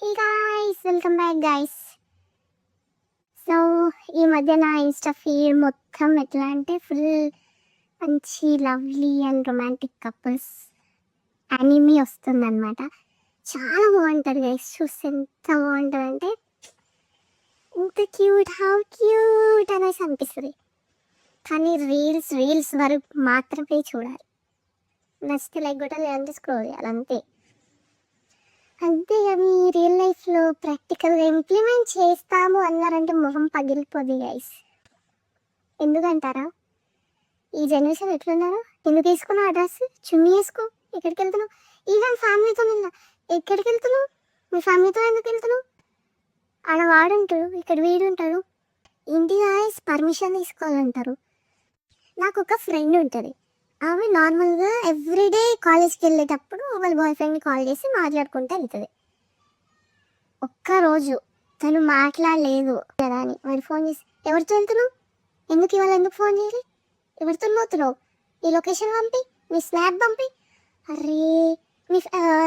Hey guys, welcome back guys. So ఈ మధ్య నా ఇన్స్టా ఫీడ్ మొత్తం ఎట్లా అంటే ఫుల్ మంచి lovely and romantic couples anime వస్తుందన్నమాట. చాలా బాగుంటుంది గైస్, చూస్తే ఎంత బాగుంటుంది అంటే ఇంత క్యూట్, హౌ క్యూట్ అనేసి అనిపిస్తుంది. కానీ రీల్స్ వరకు మాత్రమే చూడాలి. నచ్చితే లైక్ కొట్టాలి, లేదంటే స్క్రోల్ చేయాలి అంతే. అంతే మీ రియల్ లైఫ్లో ప్రాక్టికల్గా ఇంప్లిమెంట్ చేస్తాము అన్నారంటే మొహం పగిలిపోద్ది గైస్. ఎందుకంటారా, ఈ జనరేషన్ ఎట్లున్నారో. ఎందుకు వేసుకున్నావు ఆ డ్రెస్, చున్నీ వేసుకో, ఎక్కడికి వెళ్తున్నావు? ఈవెన్ ఫ్యామిలీతో నిన్న ఎక్కడికి వెళ్తున్నావు? మీ ఫ్యామిలీతో ఎందుకు వెళ్తున్నావు? ఆడ వాడుంటాడు, ఇక్కడ వీడుంటాడు, ఇంటి గాయస్ పర్మిషన్ తీసుకోవాలంటారు. నాకు ఒక ఫ్రెండ్ ఉంటుంది, ఆమె నార్మల్గా ఎవ్రీడే కాలేజ్కి వెళ్ళేటప్పుడు వాళ్ళ బాయ్ ఫ్రెండ్ని కాల్ చేసి మాట్లాడుకుంటూ వెళ్తుంది. ఒక్కరోజు తను మాట్లాడలేదు కదా అని వాడు ఫోన్ చేసి, ఎవరితో వెళ్తున్నావు, ఎందుకు ఇవాళ, ఎందుకు ఫోన్ చేయాలి, ఎవరితో పోతున్నావు, ఈ లొకేషన్ పంపి, మీ స్నాప్ పంపి. అరే మీ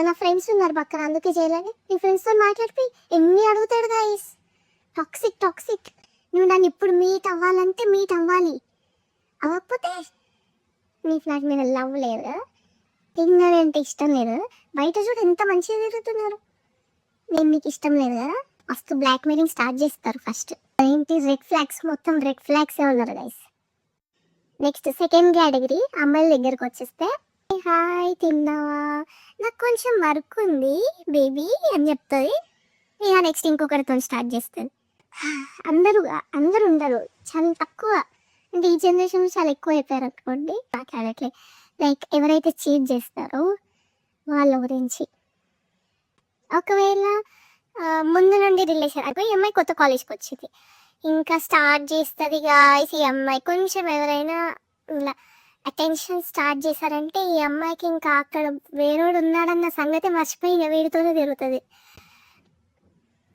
నా ఫ్రెండ్స్ ఉన్నారు పక్కన అందుకే చేయలేని, మీ ఫ్రెండ్స్తో మాట్లాడిపోయి ఎన్ని అడుగుతాడు గాయస్. టాక్సిక్. నువ్వు నన్ను ఇప్పుడు మీట్ అవ్వాలంటే మీట్ అవ్వాలి, అవ్వకపోతే నీ ఫ్లాట్ మీద లవ్ లేదు కదా, తిన్నాడు అంటే ఇష్టం లేదు కదా, బయట చూడు ఎంత మంచిగా తిరుగుతున్నారు, నేను మీకు ఇష్టం లేదు కదా, మస్తు బ్లాక్ మెయిలింగ్ స్టార్ట్ చేస్తారు. ఫస్ట్ ఏంటి, రెడ్ ఫ్లాగ్స్, మొత్తం రెడ్ ఫ్లాగ్సే ఉన్నారు గైస్. నెక్స్ట్ సెకండ్ కేటగిరీ అమ్మాయిల దగ్గరకు వచ్చేస్తే, హాయ్ తిన్నావా, నాకు కొంచెం వర్క్ ఉంది బేబీ అని చెప్తుంది. ఇక నెక్స్ట్ ఇంకొకరితో స్టార్ట్ చేస్తుంది. అందరూ ఉండరు, చాలా తక్కువ. అంటే ఈ జనరేషన్ చాలా ఎక్కువ అయిపోయారు అనుకోండి మాట్లాడట్లే. లైక్ ఎవరైతే చీట్ చేస్తారో వాళ్ళ గురించి. ఒకవేళ ముందు నుండి రిలేషన్ అయిపోయి ఈ అమ్మాయి కొత్త కాలేజ్కి వచ్చింది, ఇంకా స్టార్ట్ చేస్తుంది గాయ్స్. ఈ అమ్మాయి కొంచెం ఎవరైనా ఇలా అటెన్షన్ స్టార్ట్ చేశారంటే ఈ అమ్మాయికి ఇంకా అక్కడ వేరేవాడు ఉన్నాడన్న సంగతి మర్చిపోయి ఇక వీడితోనే తిరుగుతుంది.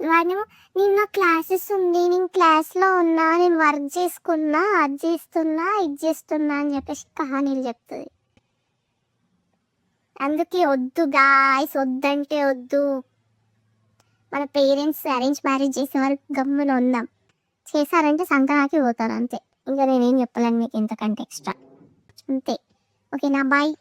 వాడేమో, నిన్న క్లాసెస్ ఉంది, నేను క్లాస్లో ఉన్నా, నేను వర్క్ చేసుకున్నా, అది చేస్తున్నా, ఇది చేస్తున్నా అని చెప్పేసి కహానీలు చెప్తుంది. అందుకే వద్దు గాయ్స్, వద్దంటే వద్దు. మన పేరెంట్స్ అరేంజ్ మ్యారేజ్ చేసే వరకు గమ్మున ఉందాం, చేశారంటే సంక్రాంతికి పోతారు అంతే. ఇంకా నేనేం చెప్పలేను మీకు ఇంతకంటే ఎక్స్ట్రా, అంతే. ఓకేనా, బాయ్.